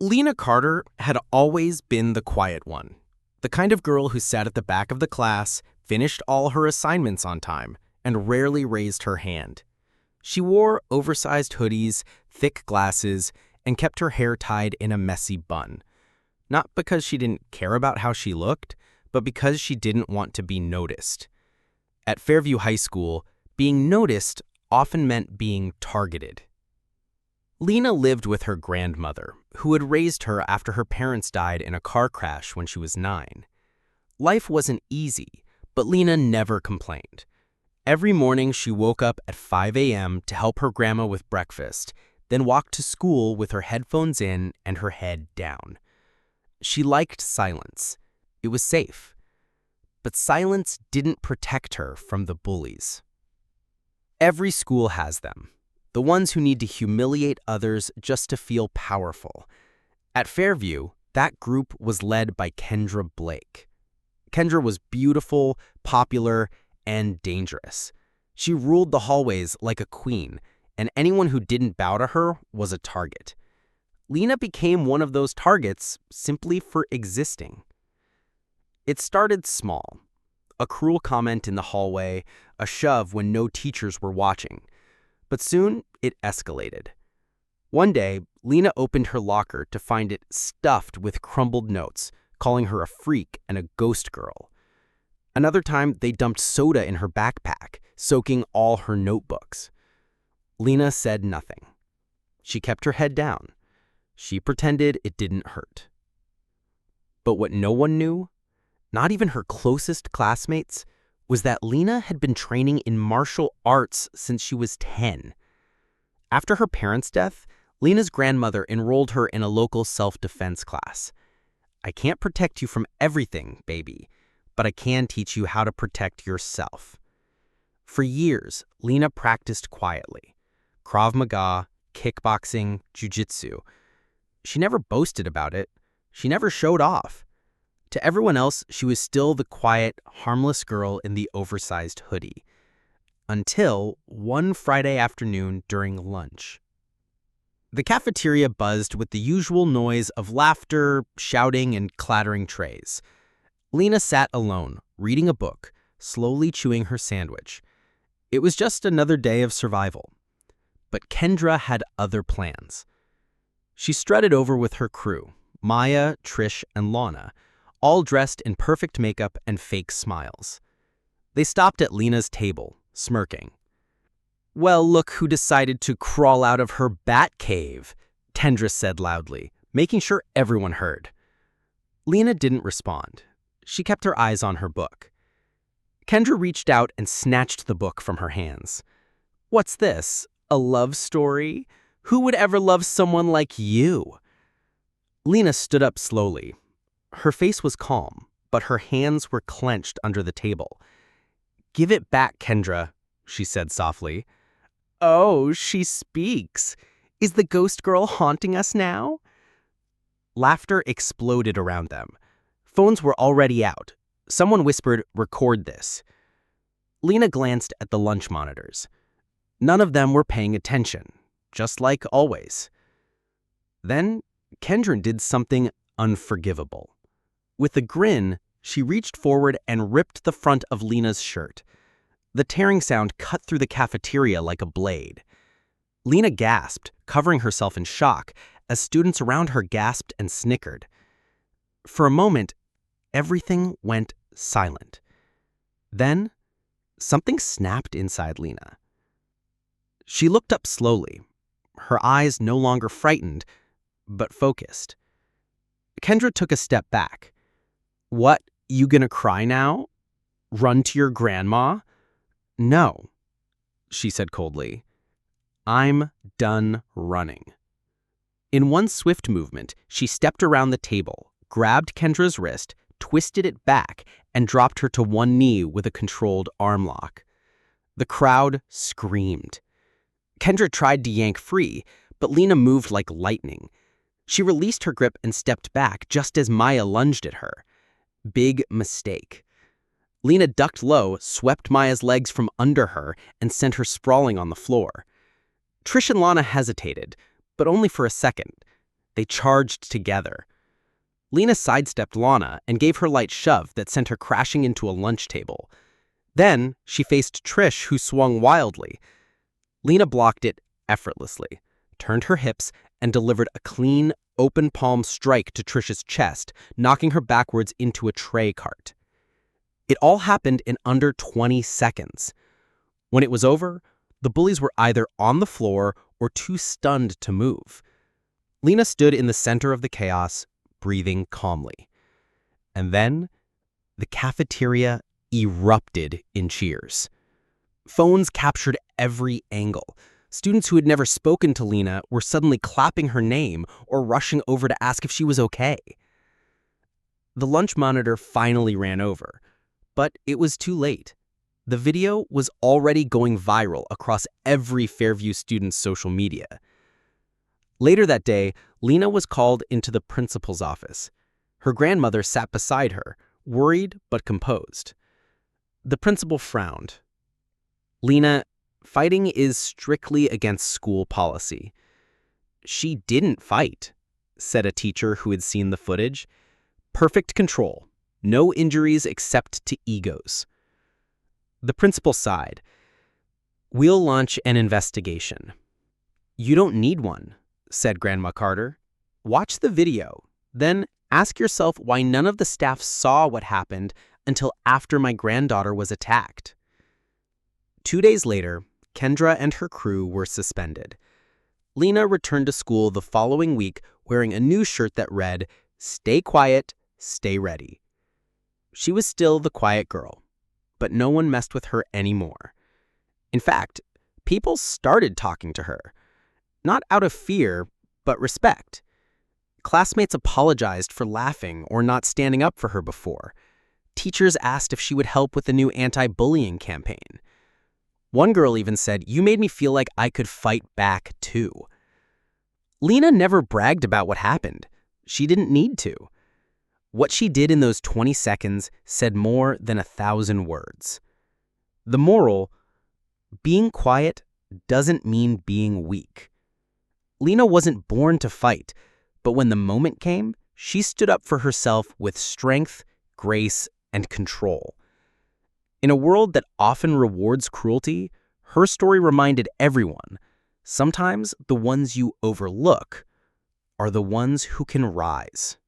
Lena Carter had always been the quiet one, the kind of girl who sat at the back of the class, finished all her assignments on time, and rarely raised her hand. She wore oversized hoodies, thick glasses, and kept her hair tied in a messy bun. Not because she didn't care about how she looked, but because she didn't want to be noticed. At Fairview High School, being noticed often meant being targeted. Lena lived with her grandmother, who had raised her after her parents died in a car crash when she was 9. Life wasn't easy, but Lena never complained. Every morning she woke up at 5 a.m. to help her grandma with breakfast, then walked to school with her headphones in and her head down. She liked silence. It was safe. But silence didn't protect her from the bullies. Every school has them. The ones who need to humiliate others just to feel powerful. At Fairview, that group was led by Kendra Blake. Kendra was beautiful, popular, and dangerous. She ruled the hallways like a queen, and anyone who didn't bow to her was a target. Lena became one of those targets simply for existing. It started small. A cruel comment in the hallway, a shove when no teachers were watching. But soon, it escalated. One day, Lena opened her locker to find it stuffed with crumbled notes, calling her a freak and a ghost girl. Another time, they dumped soda in her backpack, soaking all her notebooks. Lena said nothing. She kept her head down. She pretended it didn't hurt. But what no one knew, not even her closest classmates, was that Lena had been training in martial arts since she was 10. After her parents' death, Lena's grandmother enrolled her in a local self-defense class. I can't protect you from everything, baby, but I can teach you how to protect yourself. For years, Lena practiced quietly. Krav Maga, kickboxing, jiu-jitsu. She never boasted about it. She never showed off. To everyone else, she was still the quiet, harmless girl in the oversized hoodie. Until one Friday afternoon during lunch. The cafeteria buzzed with the usual noise of laughter, shouting, and clattering trays. Lena sat alone, reading a book, slowly chewing her sandwich. It was just another day of survival. But Kendra had other plans. She strutted over with her crew, Maya, Trish, and Lana, all dressed in perfect makeup and fake smiles. They stopped at Lena's table, smirking. "Well, look who decided to crawl out of her bat cave," Tendra said loudly, making sure everyone heard. Lena didn't respond. She kept her eyes on her book. Kendra reached out and snatched the book from her hands. "What's this? A love story? Who would ever love someone like you?" Lena stood up slowly. Her face was calm, but her hands were clenched under the table. "Give it back, Kendra," she said softly. "Oh, she speaks. Is the ghost girl haunting us now?" Laughter exploded around them. Phones were already out. Someone whispered, "Record this." Lena glanced at the lunch monitors. None of them were paying attention, just like always. Then Kendra did something unforgivable. With a grin, she reached forward and ripped the front of Lena's shirt. The tearing sound cut through the cafeteria like a blade. Lena gasped, covering herself in shock, as students around her gasped and snickered. For a moment, everything went silent. Then, something snapped inside Lena. She looked up slowly, her eyes no longer frightened, but focused. Kendra took a step back. "What, you gonna cry now? Run to your grandma?" "No," she said coldly. "I'm done running." In one swift movement, she stepped around the table, grabbed Kendra's wrist, twisted it back, and dropped her to one knee with a controlled arm lock. The crowd screamed. Kendra tried to yank free, but Lena moved like lightning. She released her grip and stepped back just as Maya lunged at her. Big mistake. Lena ducked low, swept Maya's legs from under her, and sent her sprawling on the floor. Trish and Lana hesitated, but only for a second. They charged together. Lena sidestepped Lana and gave her light shove that sent her crashing into a lunch table. Then she faced Trish, who swung wildly. Lena blocked it effortlessly, turned her hips, and delivered a clean, open palm strike to Trish's chest, knocking her backwards into a tray cart. It all happened in under 20 seconds. When it was over, the bullies were either on the floor or too stunned to move. Lena stood in the center of the chaos, breathing calmly. And then the cafeteria erupted in cheers. Phones captured every angle. Students who had never spoken to Lena were suddenly clapping her name or rushing over to ask if she was okay. The lunch monitor finally ran over, but it was too late. The video was already going viral across every Fairview student's social media. Later that day, Lena was called into the principal's office. Her grandmother sat beside her, worried but composed. The principal frowned. "Lena, fighting is strictly against school policy." "She didn't fight," said a teacher who had seen the footage. "Perfect control. No injuries except to egos." The principal sighed. "We'll launch an investigation." "You don't need one," said Grandma Carter. "Watch the video, then ask yourself why none of the staff saw what happened until after my granddaughter was attacked." 2 days later, Kendra and her crew were suspended. Lena returned to school the following week wearing a new shirt that read, "Stay quiet, stay ready." She was still the quiet girl, but no one messed with her anymore. In fact, people started talking to her. Not out of fear, but respect. Classmates apologized for laughing or not standing up for her before. Teachers asked if she would help with the new anti-bullying campaign. One girl even said, "You made me feel like I could fight back too." Lena never bragged about what happened. She didn't need to. What she did in those 20 seconds said more than 1,000 words. The moral: being quiet doesn't mean being weak. Lena wasn't born to fight, but when the moment came, she stood up for herself with strength, grace, and control. In a world that often rewards cruelty, her story reminded everyone, sometimes the ones you overlook are the ones who can rise.